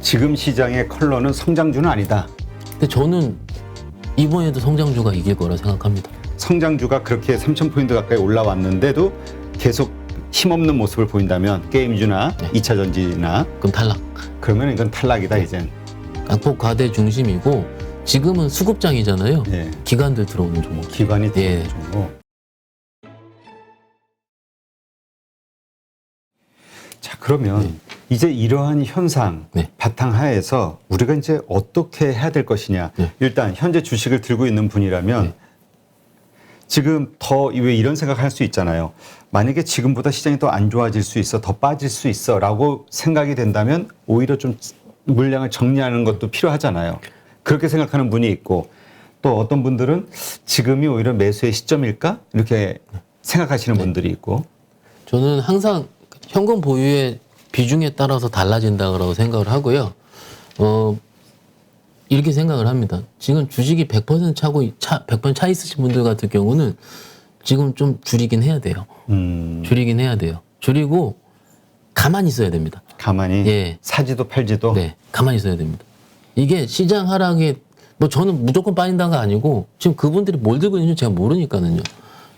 지금 시장의 컬러는 성장주는 아니다. 근데 저는 이번에도 성장주가 이길 거라 생각합니다. 성장주가 그렇게 3,000포인트 가까이 올라왔는데도 계속 힘없는 모습을 보인다면 게임주나 네. 2차 전지나 그럼 탈락. 그러면 이건 탈락이다 이젠. 낙폭 과대 중심이고 지금은 수급장이잖아요. 예. 기관들 들어오는 종목. 기관이 예. 들어오는 종목. 자 그러면 이제 이러한 현상 네. 바탕하에서 우리가 이제 어떻게 해야 될 것이냐. 네. 일단 현재 주식을 들고 있는 분이라면 네. 지금 더 왜 이런 생각할 수 있잖아요. 만약에 지금보다 시장이 더 안 좋아질 수 있어, 더 빠질 수 있어라고 생각이 된다면 오히려 좀 물량을 정리하는 것도 필요하잖아요. 그렇게 생각하는 분이 있고 또 어떤 분들은 지금이 오히려 매수의 시점일까 이렇게 생각하시는 분들이 있고. 저는 항상 현금 보유의 비중에 따라서 달라진다고 생각을 하고요. 이렇게 생각을 합니다. 지금 주식이 100% 차고 100% 차 있으신 분들 같은 경우는 지금 좀 줄이긴 해야 돼요. 줄이긴 해야 돼요. 줄이고 가만히 있어야 됩니다. 가만히 예. 사지도 팔지도. 네, 가만히 있어야 됩니다. 이게 시장 하락에 뭐 저는 무조건 빠진다가 아니고 지금 그분들이 뭘 들고 있는지 제가 모르니까는요.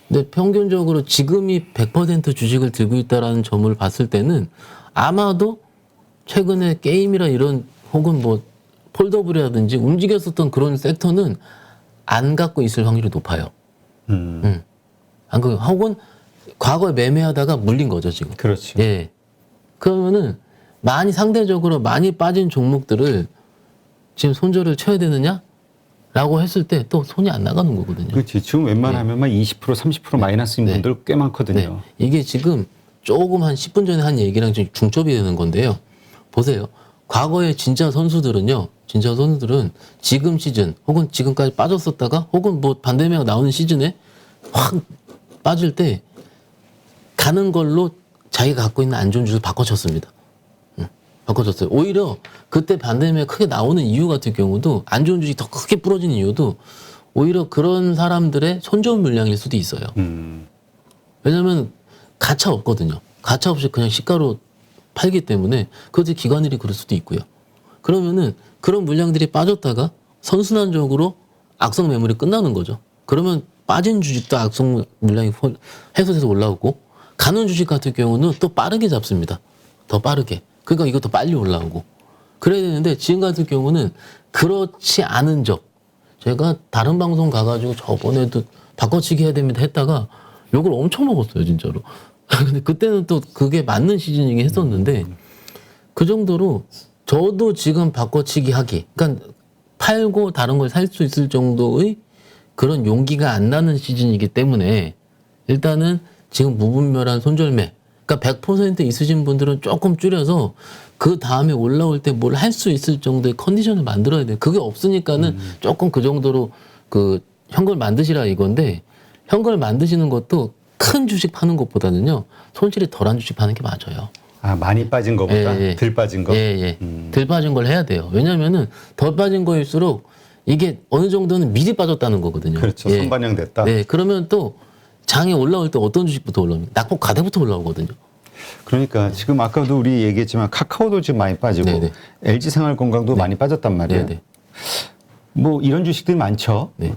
근데 평균적으로 지금이 100% 주식을 들고 있다라는 점을 봤을 때는 아마도 최근에 게임이라 이런 혹은 뭐 폴더블이라든지 움직였었던 그런 섹터는 안 갖고 있을 확률이 높아요. 안 갖고 혹은 과거에 매매하다가 물린 거죠 지금. 그렇죠. 예. 그러면은 많이 상대적으로 많이 빠진 종목들을 지금 손절을 쳐야 되느냐? 라고 했을 때 또 손이 안 나가는 거거든요. 그렇지. 지금 웬만하면 20% 30% 마이너스인 네. 분들 꽤 많거든요. 네. 이게 지금 조금 한 10분 전에 한 얘기랑 좀 중첩이 되는 건데요. 보세요. 과거의 진짜 선수들은요. 진짜 선수들은 지금 시즌 혹은 지금까지 빠졌었다가 혹은 뭐 반대매가 나오는 시즌에 확 빠질 때 가는 걸로 자기가 갖고 있는 안 좋은 주식을 바꿔쳤습니다. 바꿔줬어요. 오히려 그때 반대매가 크게 나오는 이유 같은 경우도 안 좋은 주식이 더 크게 부러지는 이유도 오히려 그런 사람들의 손절 물량일 수도 있어요. 왜냐하면 가차 없거든요. 가차 없이 그냥 시가로 팔기 때문에 그것이 기관일이 그럴 수도 있고요. 그러면은 그런 물량들이 빠졌다가 선순환적으로 악성 매물이 끝나는 거죠. 그러면 빠진 주식도 악성 물량이 해소돼서 올라오고 가는 주식 같은 경우는 또 빠르게 잡습니다. 더 빠르게. 그러니까 이것도 빨리 올라오고. 그래야 되는데 지금 같은 경우는 그렇지 않은 적. 제가 다른 방송 가가지고 저번에도 바꿔치기 해야 됩니다 했다가 욕을 엄청 먹었어요 진짜로. 근데 그때는 또 그게 맞는 시즌이긴 했었는데 그 정도로 저도 지금 바꿔치기 하기. 그러니까 팔고 다른 걸 살 수 있을 정도의 그런 용기가 안 나는 시즌이기 때문에 일단은 지금 무분별한 손절매. 그러니까 100% 있으신 분들은 조금 줄여서 그 다음에 올라올 때 뭘 할 수 있을 정도의 컨디션을 만들어야 돼요. 그게 없으니까는 조금 그 정도로 그 현금을 만드시라 이건데 현금을 만드시는 것도 큰 주식 파는 것보다는요 손실이 덜한 주식 파는 게 맞아요. 아, 많이 빠진 것보다 예, 예. 덜 빠진 거? 예. 덜 빠진 걸 해야 돼요. 왜냐면은 덜 빠진 거일수록 이게 어느 정도는 미리 빠졌다는 거거든요. 그렇죠. 예. 선반영됐다. 네, 그러면 또 장에 올라올 때 어떤 주식부터 올라옵니까? 낙폭 가대부터 올라오거든요. 그러니까 지금 아까도 우리 얘기했지만 카카오도 지금 많이 빠지고 네네. LG생활건강도 많이 빠졌단 말이에요. 네네. 뭐 이런 주식들이 많죠. 네.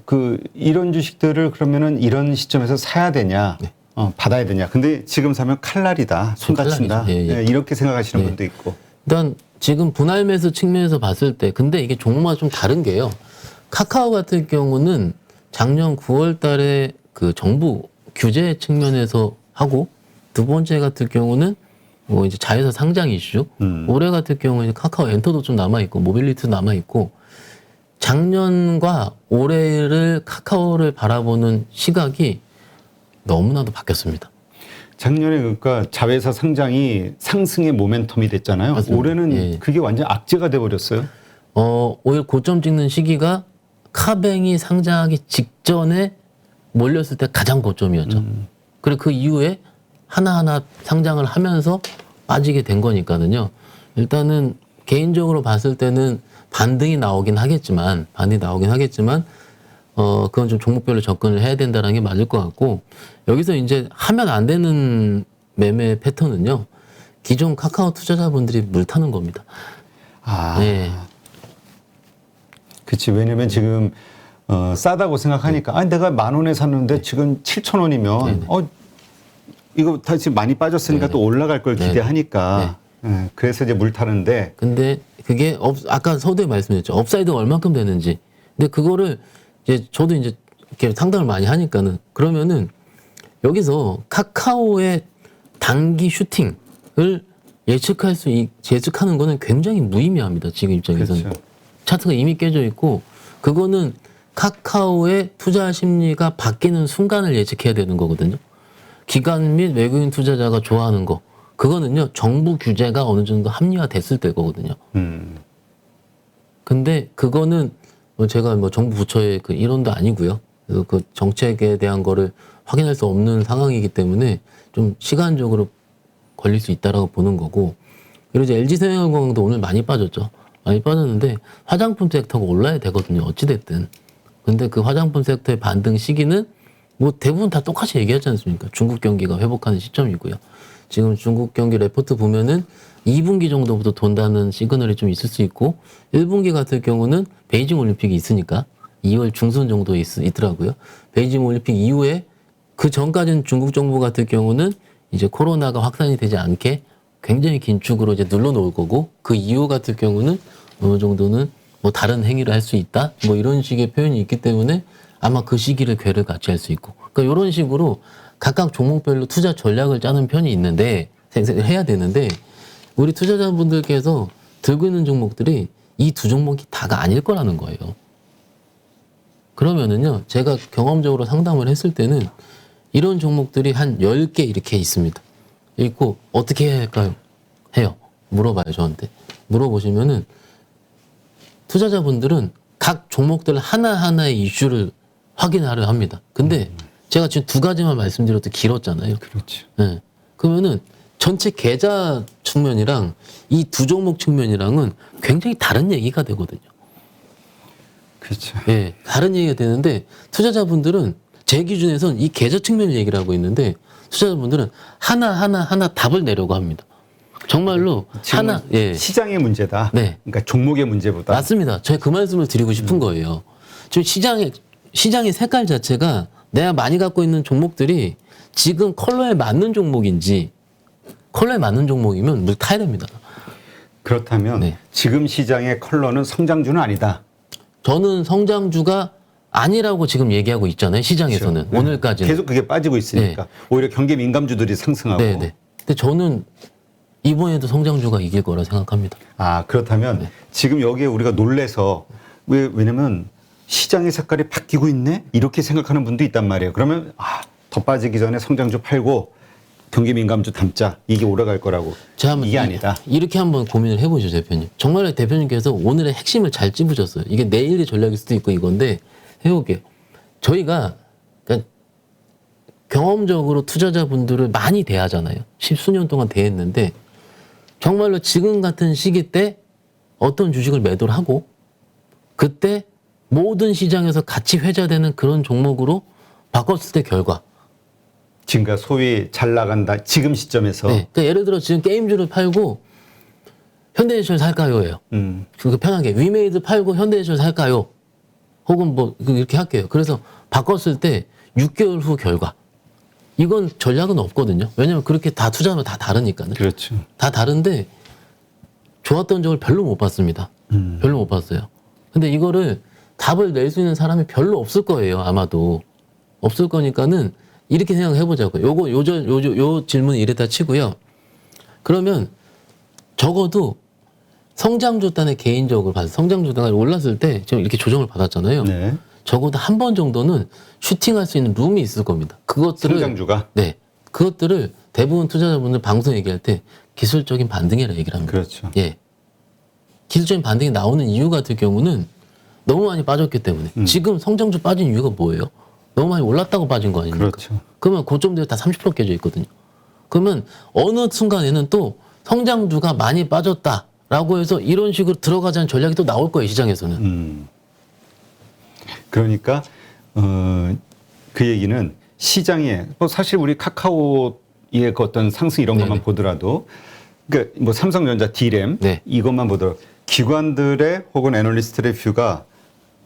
이런 주식들을 그러면은 이런 시점에서 사야 되냐, 네. 받아야 되냐. 근데 지금 사면 칼날이다, 손 다친다. 칼날이죠. 예, 예. 이렇게 생각하시는 네. 분도 있고. 일단 지금 분할 매수 측면에서 봤을 때 근데 이게 종목마다 좀 다른 게요. 카카오 같은 경우는 작년 9월 달에 그 정부 규제 측면에서 하고 두 번째 같은 경우는 뭐 이제 자회사 상장 이슈. 올해 같은 경우는 카카오 엔터도 좀 남아있고 모빌리티도 남아있고 작년과 올해를 카카오를 바라보는 시각이 너무나도 바뀌었습니다. 작년에 그러니까 자회사 상장이 상승의 모멘텀이 됐잖아요. 맞습니다. 올해는 예. 그게 완전 악재가 돼버렸어요. 오히려 고점 찍는 시기가 카뱅이 상장하기 직전에 몰렸을 때 가장 고점이었죠. 그리고 그 이후에 하나하나 상장을 하면서 빠지게 된 거니까는요. 일단은 개인적으로 봤을 때는 반등이 나오긴 하겠지만 그건 좀 종목별로 접근을 해야 된다는 게 맞을 것 같고 여기서 이제 하면 안 되는 매매 패턴은요. 기존 카카오 투자자분들이 물 타는 겁니다. 아, 네. 그치. 왜냐면 지금 싸다고 생각하니까 아니 내가 10,000원에 샀는데 지금 7,000원이면 네네. 이거 다시 많이 빠졌으니까 네네. 또 올라갈 걸 네네. 기대하니까 그래서 이제 물 타는데 근데 그게 아까 서두에 말씀드렸죠. 업사이드가 얼만큼 되는지. 근데 그거를 이제 저도 이제 이렇게 상담을 많이 하니까는 그러면은 여기서 카카오의 단기 슈팅을 예측하는 거는 굉장히 무의미합니다. 지금 입장에서는. 그렇죠. 차트가 이미 깨져 있고 그거는 카카오의 투자 심리가 바뀌는 순간을 예측해야 되는 거거든요. 기관 및 외국인 투자자가 좋아하는 거. 그거는요, 정부 규제가 어느 정도 합리화됐을 때거든요. 근데 그거는 제가 정부 부처의 그 일원도 아니고요. 그래서 그 정책에 대한 거를 확인할 수 없는 상황이기 때문에 좀 시간적으로 걸릴 수 있다라고 보는 거고. 그리고 이제 LG생활건강도 오늘 많이 빠졌죠. 많이 빠졌는데 화장품 섹터가 올라야 되거든요. 어찌됐든. 근데 그 화장품 섹터의 반등 시기는 뭐 대부분 다 똑같이 얘기하지 않습니까? 중국 경기가 회복하는 시점이고요. 지금 중국 경기 레포트 보면은 2분기 정도부터 돈다는 시그널이 좀 있을 수 있고 1분기 같은 경우는 베이징 올림픽이 있으니까 2월 중순 정도에 있더라고요. 베이징 올림픽 이후에 그 전까지는 중국 정부 같은 경우는 이제 코로나가 확산이 되지 않게 굉장히 긴 축으로 이제 눌러놓을 거고 그 이후 같은 경우는 어느 정도는 뭐 다른 행위를 할 수 있다 뭐 이런 식의 표현이 있기 때문에 아마 그 시기를 괴를 같이 할 수 있고 그러니까 이런 식으로 각각 종목별로 투자 전략을 짜는 편이 있는데 해야 되는데 우리 투자자분들께서 들고 있는 종목들이 이 두 종목이 다가 아닐 거라는 거예요. 그러면은요 제가 경험적으로 상담을 했을 때는 이런 종목들이 한 10개 이렇게 있습니다. 있고 어떻게 해야 할까요? 해요. 물어봐요 저한테. 물어보시면은 투자자분들은 각 종목들 하나하나의 이슈를 확인하려 합니다. 근데 제가 지금 두 가지만 말씀드려도 길었잖아요. 그렇죠. 네. 그러면은 전체 계좌 측면이랑 이 두 종목 측면이랑은 굉장히 다른 얘기가 되거든요. 그렇죠. 예, 다른 얘기가 되는데 투자자분들은 제 기준에선 이 계좌 측면 얘기를 하고 있는데 투자자분들은 하나 답을 내려고 합니다. 정말로 지금 하나 예. 시장의 문제다. 네. 그러니까 종목의 문제보다. 맞습니다. 제가 그 말씀을 드리고 싶은 거예요. 지금 시장의 색깔 자체가 내가 많이 갖고 있는 종목들이 지금 컬러에 맞는 종목인지 컬러에 맞는 종목이면 물 타야 됩니다. 그렇다면 네. 지금 시장의 컬러는 성장주는 아니다. 저는 성장주가 아니라고 지금 얘기하고 있잖아요. 시장에서는 그렇죠. 오늘까지는. 계속 그게 빠지고 있으니까 오히려 경기 민감주들이 상승하고. 네. 근데 저는 이번에도 성장주가 이길 거라 생각합니다. 아 그렇다면 지금 여기에 우리가 놀래서 왜냐면 시장의 색깔이 바뀌고 있네 이렇게 생각하는 분도 있단 말이에요. 그러면 더 빠지기 전에 성장주 팔고 경기 민감주 담자 이게 오래갈 거라고. 이게 아니다. 이렇게 한번 고민을 해보죠 대표님. 정말 대표님께서 오늘의 핵심을 잘 찝으셨어요. 이게 내일의 전략일 수도 있고 이건데 해볼게요. 저희가 그러니까 경험적으로 투자자분들을 많이 대하잖아요. 10수년 동안 대했는데 정말로 지금 같은 시기 때 어떤 주식을 매도를 하고 그때 모든 시장에서 같이 회자되는 그런 종목으로 바꿨을 때 결과. 지금가 소위 잘 나간다 지금 시점에서. 네. 그러니까 예를 들어 지금 게임주를 팔고 현대해설 살까요?예요. 그 편하게 위메이드 팔고 현대해설 살까요? 혹은 뭐 이렇게 할게요. 그래서 바꿨을 때 6개월 후 결과. 이건 전략은 없거든요. 왜냐하면 그렇게 다 투자하면 다 다르니까는. 그렇죠. 다 다른데 좋았던 적을 별로 못 봤습니다. 별로 못 봤어요. 근데 이거를 답을 낼 수 있는 사람이 별로 없을 거예요. 아마도. 없을 거니까는 이렇게 생각해 보자고요. 요 질문은 이랬다 치고요. 그러면 적어도 성장주 단에 개인적으로 봐서 성장주 단에 올랐을 때 지금 이렇게 조정을 받았잖아요. 네. 적어도 한 번 정도는 슈팅할 수 있는 룸이 있을 겁니다. 그것들을 성장주가. 네, 그것들을 대부분 투자자분들 방송 얘기할 때 기술적인 반등이라 얘기를 합니다. 그렇죠. 예, 기술적인 반등이 나오는 이유 같은 경우는 너무 많이 빠졌기 때문에 지금 성장주 빠진 이유가 뭐예요? 너무 많이 올랐다고 빠진 거 아닙니까? 그렇죠. 그러면 고점대로 다 30% 깨져 있거든요. 그러면 어느 순간에는 또 성장주가 많이 빠졌다라고 해서 이런 식으로 들어가자는 전략이 또 나올 거예요, 시장에서는. 그러니까 그 얘기는 시장에 뭐 사실 우리 카카오의 그 어떤 상승 이런 것만 네네. 보더라도 그러니까 뭐 삼성전자 D램 네. 이것만 보더라도 기관들의 혹은 애널리스트의 뷰가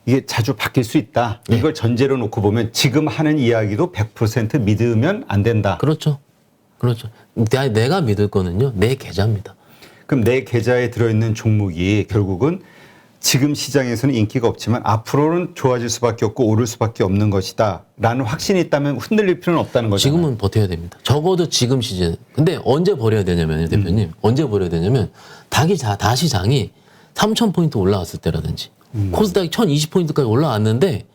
이게 자주 바뀔 수 있다. 네. 이걸 전제로 놓고 보면 지금 하는 이야기도 100% 믿으면 안 된다. 그렇죠. 그렇죠. 내가 믿을 거는요, 내 계좌입니다. 그럼 내 계좌에 들어있는 종목이 결국은 지금 시장에서는 인기가 없지만 앞으로는 좋아질 수밖에 없고 오를 수밖에 없는 것이다 라는 확신이 있다면 흔들릴 필요는 없다는 거잖아요. 지금은 버텨야 됩니다. 적어도 지금 시즌. 근데 언제 버려야 되냐면 대표님, 언제 버려야 되냐면 다시 장이 3,000포인트 올라왔을 때라든지 코스닥이 1,020포인트까지 올라왔는데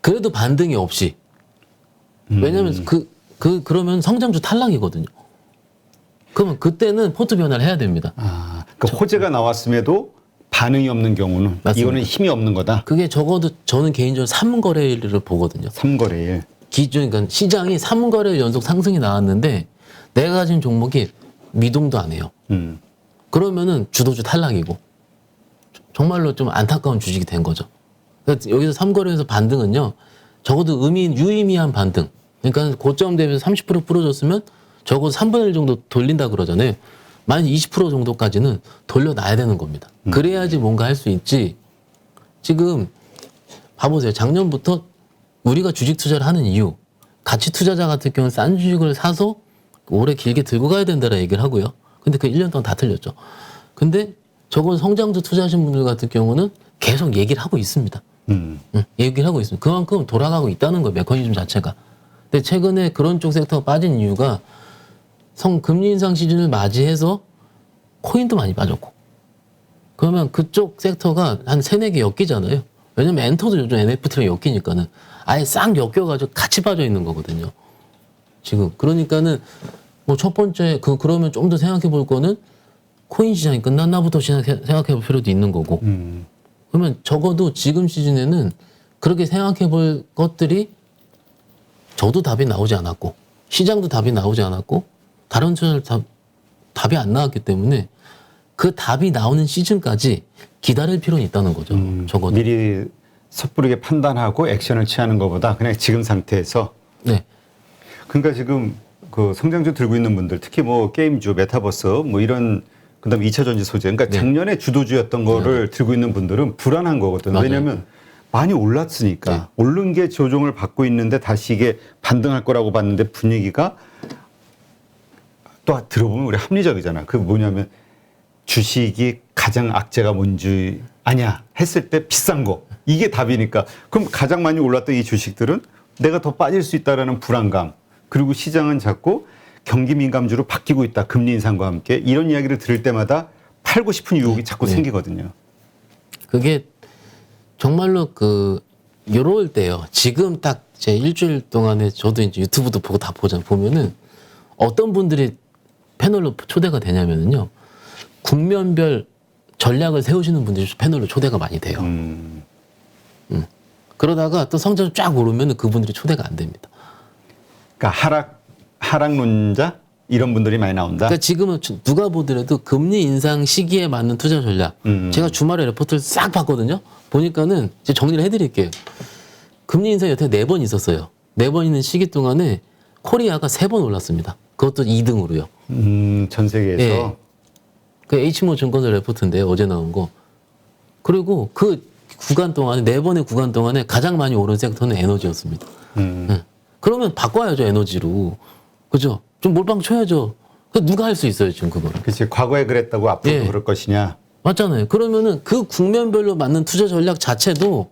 그래도 반등이 없이 왜냐면 그러면 성장주 탈락이거든요. 그러면 그때는 포트 변화를 해야 됩니다. 아, 그러니까 호재가 나왔음에도 반응이 없는 경우는 맞습니다. 이거는 힘이 없는 거다. 그게 적어도 저는 개인적으로 3거래일을 보거든요. 3거래일. 기준, 그러니까 시장이 3거래일 연속 상승이 나왔는데 내가 가진 종목이 미동도 안 해요. 그러면은 주도주 탈락이고 정말로 좀 안타까운 주식이 된 거죠. 그러니까 여기서 3거래에서 반등은요, 적어도 유의미한 반등. 그러니까 고점 대비해서 30% 부러졌으면 적어도 3분의 1 정도 돌린다 그러잖아요. 만약 20% 정도까지는 돌려놔야 되는 겁니다. 그래야지 뭔가 할 수 있지. 지금 봐보세요. 작년부터 우리가 주식 투자를 하는 이유, 가치 투자자 같은 경우는 싼 주식을 사서 오래 길게 들고 가야 된다라 얘기를 하고요. 근데 그 1년 동안 다 틀렸죠. 근데 저건 성장주 투자하신 분들 같은 경우는 계속 얘기를 하고 있습니다. 얘기를 하고 있습니다. 그만큼 돌아가고 있다는 거예요. 메커니즘 자체가. 근데 최근에 그런 쪽 섹터가 빠진 이유가 금리 인상 시즌을 맞이해서 코인도 많이 빠졌고, 그러면 그쪽 섹터가 한 3-4개 엮이잖아요. 왜냐면 엔터도 요즘 NFT랑 엮이니까는 아예 싹 엮여가지고 같이 빠져 있는 거거든요. 지금. 그러니까는 뭐 첫 번째, 그러면 좀 더 생각해 볼 거는 코인 시장이 끝났나부터 생각해 볼 필요도 있는 거고. 그러면 적어도 지금 시즌에는 그렇게 생각해 볼 것들이 저도 답이 나오지 않았고, 시장도 답이 나오지 않았고, 다른 투자를 답이 안 나왔기 때문에 그 답이 나오는 시즌까지 기다릴 필요는 있다는 거죠. 적어도. 미리 섣부르게 판단하고 액션을 취하는 것보다 그냥 지금 상태에서. 네. 그러니까 지금 그 성장주 들고 있는 분들, 특히 뭐 게임주, 메타버스 뭐 이런, 그다음에 2차 전지 소재, 그러니까 네. 작년에 주도주였던 거를 들고 있는 분들은 불안한 거거든요. 맞아요. 왜냐하면 많이 올랐으니까. 네. 오른 게 조정을 받고 있는데 다시 이게 반등할 거라고 봤는데 분위기가 또 들어보면 우리 합리적이잖아. 그 뭐냐면 주식이 가장 악재가 뭔지 아냐 했을 때 비싼 거, 이게 답이니까. 그럼 가장 많이 올랐던 이 주식들은 내가 더 빠질 수 있다라는 불안감, 그리고 시장은 자꾸 경기 민감주로 바뀌고 있다, 금리 인상과 함께. 이런 이야기를 들을 때마다 팔고 싶은 유혹이 자꾸 생기거든요. 그게 정말로 요럴 때요. 지금 딱 제 일주일 동안에 저도 이제 유튜브도 보고 다 보면은 어떤 분들이 패널로 초대가 되냐면요. 국면별 전략을 세우시는 분들이 패널로 초대가 많이 돼요. 그러다가 또 성적이 쫙 오르면 그분들이 초대가 안 됩니다. 그러니까 하락론자 이런 분들이 많이 나온다. 그러니까 지금은 누가 보더라도 금리 인상 시기에 맞는 투자 전략. 제가 주말에 레포트를 싹 봤거든요. 보니까는 이제 정리를 해드릴게요. 금리 인상이 여태 4번 있었어요. 4번 있는 시기 동안에 코리아가 3번 올랐습니다. 그것도 2등으로요. 전 세계에서. 예. 그 H모 증권사 레포트인데요. 어제 나온 거. 그리고 그 구간 동안에 4번의 구간 동안에 가장 많이 오른 섹터는 에너지였습니다. 예. 그러면 바꿔야죠, 에너지로. 그죠? 좀 몰빵 쳐야죠. 누가 할 수 있어요, 지금 그거를. 그렇지. 과거에 그랬다고 앞으로도 예. 그럴 것이냐. 맞잖아요. 그러면은 그 국면별로 맞는 투자 전략 자체도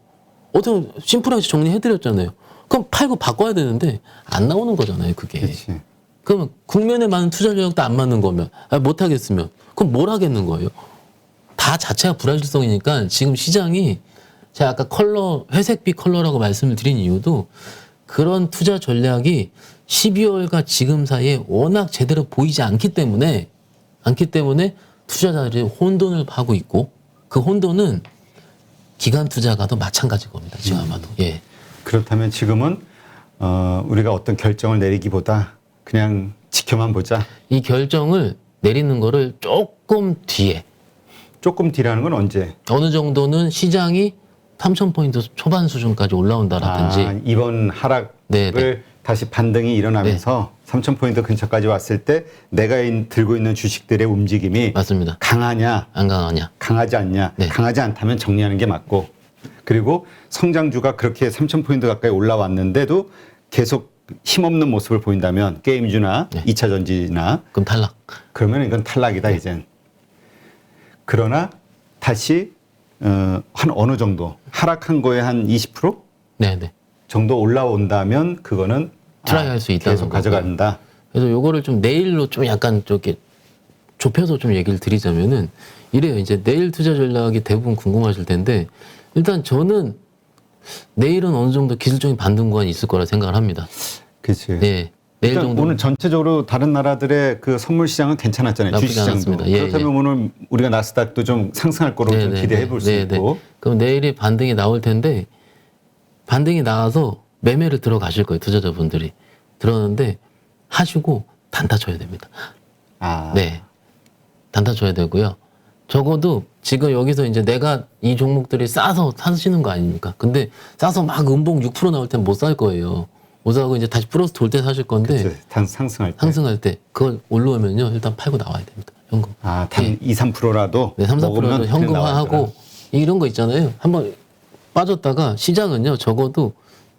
어떻게 보면 심플하게 정리해드렸잖아요. 그럼 팔고 바꿔야 되는데 안 나오는 거잖아요, 그게. 그렇지. 그러면 국면에 맞는 투자 전략도 안 맞는 거면, 못 하겠으면, 그럼 뭘 하겠는 거예요? 다 자체가 불확실성이니까 지금 시장이 제가 아까 회색빛 컬러라고 말씀을 드린 이유도 그런 투자 전략이 12월과 지금 사이에 워낙 제대로 보이지 않기 때문에 투자자들이 혼돈을 하고 있고, 그 혼돈은 기관 투자가도 마찬가지일 겁니다. 지금 아마도. 예. 그렇다면 지금은 우리가 어떤 결정을 내리기보다 그냥 지켜만 보자. 이 결정을 내리는 거를 조금 뒤에, 조금 뒤라는 건 언제? 어느 정도는 시장이 3,000포인트 초반 수준까지 올라온다라든지. 이번 하락을 네, 네. 다시 반등이 일어나면서 3,000포인트 근처까지 왔을 때 내가 들고 있는 주식들의 움직임이 맞습니다. 강하냐, 안 강하냐. 강하지 않냐. 네. 강하지 않다면 정리하는 게 맞고, 그리고 성장주가 그렇게 3,000포인트 가까이 올라왔는데도 계속 힘없는 모습을 보인다면 게임주나 네. 2차 전지나 그럼 탈락. 그러면 이건 탈락이다 이젠. 그러나 다시 한 어느 정도 하락한 거에 한 20% 네네. 정도 올라온다면 그거는 트라이 할 수 있다는 계속 거고. 가져간다. 그래서 요거를 좀 내일로 좀 약간 저기 좁혀서 좀 얘기를 드리자면은 이래요. 이제 내일 투자 전략이 대부분 궁금하실 텐데 일단 저는 내일은 어느 정도 기술적인 반등 구간이 있을 거라 생각을 합니다. 그렇지. 네. 내일 일단 정도. 오늘 전체적으로 다른 나라들의 그 선물 시장은 괜찮았잖아요. 나쁘지 주식시장도. 않았습니다. 예, 그렇다면 오늘 우리가 나스닥도 좀 상승할 거로 좀 기대해 볼 수 있고. 그럼 내일이 반등이 나올 텐데 반등이 나와서 매매를 들어가실 거예요. 투자자분들이. 들어가는데 하시고 단타 쳐야 됩니다. 아. 네. 단타 쳐야 되고요. 적어도 지금 여기서 이제 내가 이 종목들이 싸서 사시는 거 아닙니까? 근데 싸서 막 음봉 6% 나올 땐 못 살 거예요. 못 사고 이제 다시 플러스 돌 때 사실 건데 그치. 상승할 때. 상승할 때 그걸 올라오면요. 일단 팔고 나와야 됩니다. 현금. 단 2, 3%라도 네, 3, 4%를 현금화하고 이런 거 있잖아요. 한번 빠졌다가 시장은요. 적어도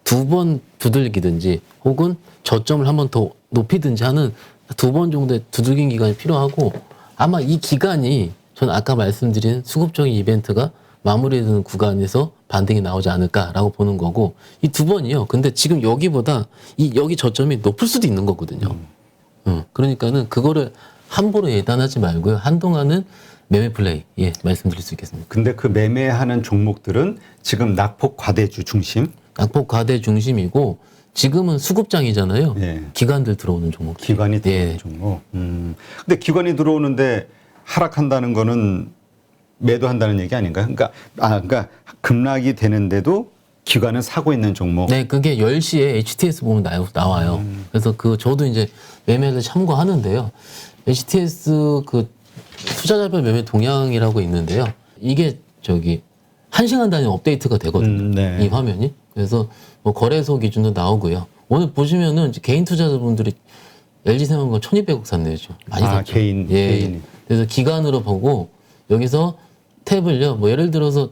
2번 두들기든지 혹은 저점을 한번 더 높이든지 하는 2번 정도의 두들긴 기간이 필요하고 아마 이 기간이 저는 아까 말씀드린 수급적인 이벤트가 마무리되는 구간에서 반등이 나오지 않을까라고 보는 거고 이 2번이요. 근데 지금 여기보다 여기 저점이 높을 수도 있는 거거든요. 그러니까는 그거를 함부로 예단하지 말고요. 한동안은 매매 플레이 말씀드릴 수 있겠습니다. 근데 그 매매하는 종목들은 지금 낙폭 과대주 중심. 낙폭 과대 중심이고 지금은 수급장이잖아요. 예. 기관들 들어오는 종목. 기관이 들어오는 종목. 근데 기관이 들어오는데 하락한다는 거는 매도한다는 얘기 아닌가요? 그러니까 급락이 되는데도 기관은 사고 있는 종목. 네, 그게 10시에 HTS 보면 나와요. 그래서 저도 이제 매매를 참고하는데요. HTS 그 투자자별 매매 동향이라고 있는데요. 이게 1시간 단위 업데이트가 되거든요. 네. 이 화면이. 그래서 뭐 거래소 기준도 나오고요. 오늘 보시면은 이제 개인 투자자분들이 LG생명건 1,200억 샀네요. 지금. 많이 샀죠. 개인이. 그래서 기간으로 보고 여기서 탭을요. 뭐 예를 들어서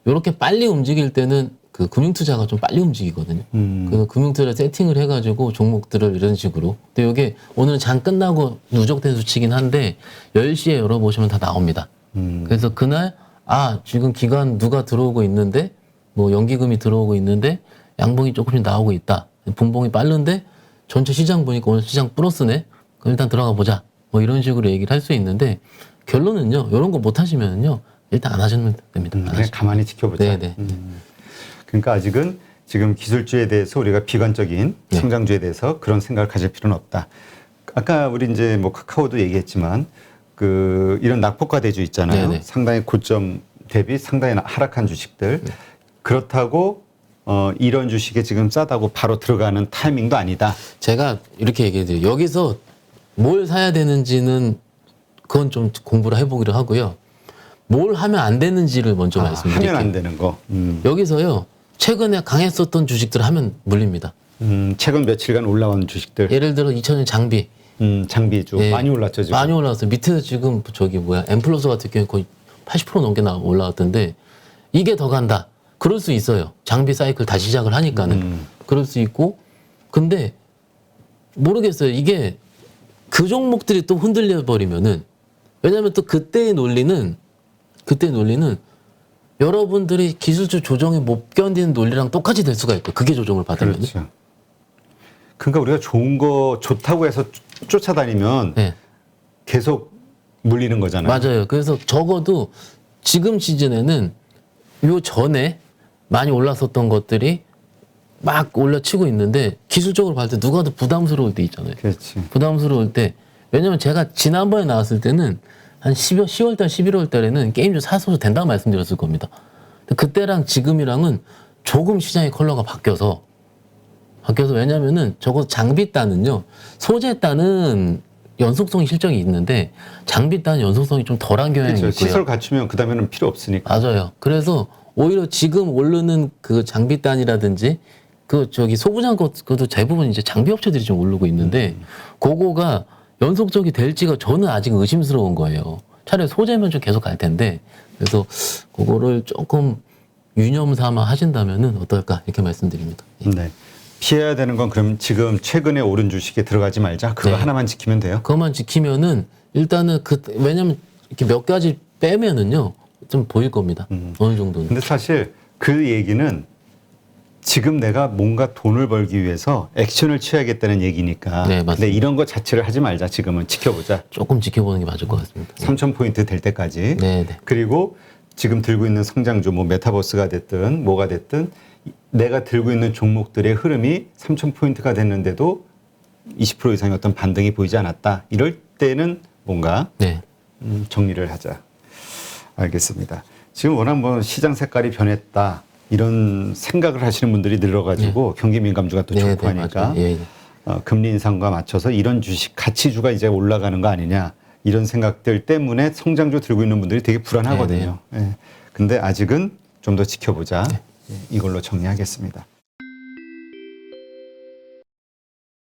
이렇게 빨리 움직일 때는 그 금융투자가 좀 빨리 움직이거든요. 그래서 금융투자 세팅을 해가지고 종목들을 이런 식으로. 근데 이게 오늘은 장 끝나고 누적된 수치긴 한데 10시에 열어보시면 다 나옵니다. 그래서 그날 지금 기간 누가 들어오고 있는데 뭐 연기금이 들어오고 있는데 양봉이 조금씩 나오고 있다. 분봉이 빠른데 전체 시장 보니까 오늘 시장 플러스네. 그럼 일단 들어가 보자. 뭐 이런 식으로 얘기를 할 수 있는데 결론은요. 이런 거 못 하시면요. 일단 안 하시면 됩니다. 그냥 가만히 지켜보자. 네네. 그러니까 아직은 지금 기술주에 대해서 우리가 비관적인 네. 성장주에 대해서 그런 생각을 가질 필요는 없다. 아까 우리 이제 뭐 카카오도 얘기했지만 이런 낙폭과대주 있잖아요. 네네. 상당히 고점 대비 상당히 하락한 주식들. 그렇다고 이런 주식에 지금 싸다고 바로 들어가는 타이밍도 아니다. 제가 이렇게 얘기해드려요. 여기서 뭘 사야 되는지는 그건 좀 공부를 해보기로 하고요. 뭘 하면 안 되는지를 먼저 말씀드릴게요. 하면 안 되는 거. 여기서요. 최근에 강했었던 주식들 하면 물립니다. 최근 며칠간 올라온 주식들. 예를 들어 2000년 장비. 장비주 많이 올랐죠 지금. 많이 올라왔어요. 밑에서 지금 엠플러스 같은 경우에 거의 80% 넘게 올라왔던데 이게 더 간다. 그럴 수 있어요. 장비 사이클 다시 시작을 하니까는. 그럴 수 있고 근데 모르겠어요. 이게 그 종목들이 또 흔들려 버리면은 왜냐하면 또 그때의 논리는 여러분들이 기술적 조정에 못 견디는 논리랑 똑같이 될 수가 있고 그게 조정을 받으면 그렇죠. 그러니까 우리가 좋은 거 좋다고 해서 쫓아다니면 네. 계속 물리는 거잖아요. 맞아요. 그래서 적어도 지금 시즌에는 요 전에 많이 올랐었던 것들이 막 올라치고 있는데 기술적으로 봤을 때 누가 더 부담스러울 때 있잖아요. 그렇지. 부담스러울 때 왜냐면 제가 지난번에 나왔을 때는 한 10월달, 11월달에는 게임주 사서도 된다고 말씀드렸을 겁니다. 근데 그때랑 지금이랑은 조금 시장의 컬러가 바뀌어서 왜냐면은 적어도 장비단은요 소재단은 연속성이 실적이 있는데 장비단은 연속성이 좀 덜한 경향이 그렇죠. 있고요. 시설 갖추면 그 다음에는 필요 없으니까. 맞아요. 그래서 오히려 지금 오르는 그 장비단이라든지 그 저기 소부장 것도 대부분 이제 장비 업체들이 좀 오르고 있는데 그거가 연속적이 될지가 저는 아직 의심스러운 거예요. 차라리 소재면 좀 계속 갈 텐데 그래서 그거를 조금 유념 삼아 하신다면은 어떨까 이렇게 말씀드립니다. 예. 네. 피해야 되는 건 그럼 지금 최근에 오른 주식에 들어가지 말자. 그거 네. 하나만 지키면 돼요. 그것만 지키면은 일단은 왜냐면 이렇게 몇 가지 빼면은요 좀 보일 겁니다. 어느 정도는. 근데 사실 그 얘기는 지금 내가 뭔가 돈을 벌기 위해서 액션을 취하겠다는 얘기니까. 네, 맞습니다. 근데 이런 거 자체를 하지 말자. 지금은 지켜보자. 조금 지켜보는 게 맞을 것 같습니다. 3,000포인트 될 때까지. 네, 네. 그리고 지금 들고 있는 성장주, 뭐 메타버스가 됐든 뭐가 됐든 내가 들고 있는 종목들의 흐름이 3,000포인트가 됐는데도 20% 이상의 어떤 반등이 보이지 않았다. 이럴 때는 뭔가 네. 정리를 하자. 알겠습니다. 지금 워낙 뭐 시장 색깔이 변했다. 이런 생각을 하시는 분들이 늘어가지고 경기 민감주가 또 네, 좋고 네, 하니까 맞아요. 예, 예. 금리 인상과 맞춰서 이런 주식 가치주가 이제 올라가는 거 아니냐 이런 생각들 때문에 성장주 들고 있는 분들이 되게 불안하거든요. 예. 근데 아직은 좀 더 지켜보자. 예, 이걸로 정리하겠습니다.